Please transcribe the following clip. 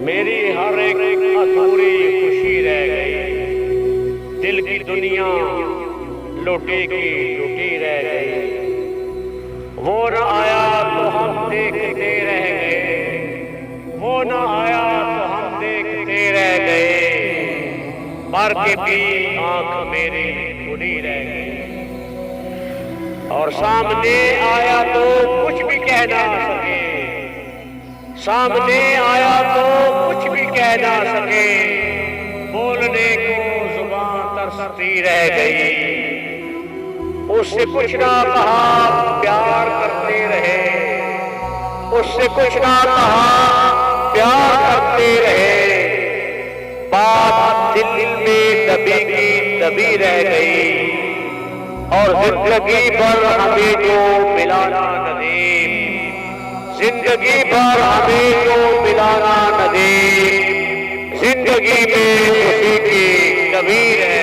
मेरी हर एक अधूरी खुशी रह गई, दिल की दुनिया लुटी की लुटी रह गई। वो न आया तो हम देखते रह गए, वो न आया तो हम देखते रह गए, पर के भी आंख मेरी खुली रह गई। और सामने आया तो कुछ भी कह ना सके, सामने आया तो कुछ भी कह ना सके, बोलने को जुबान तरसती रह गई। उससे कुछ ना कहा प्यार करते रहे, उससे कुछ ना कहा प्यार करते रहे, बात दिल में दबी की दबी रह गई। और जिंदगी भर हमें जो मिलाना नदीम, जिंदगी भर हमें जो मिलाना नदीम, जिंदगी में खुशी की कभी रह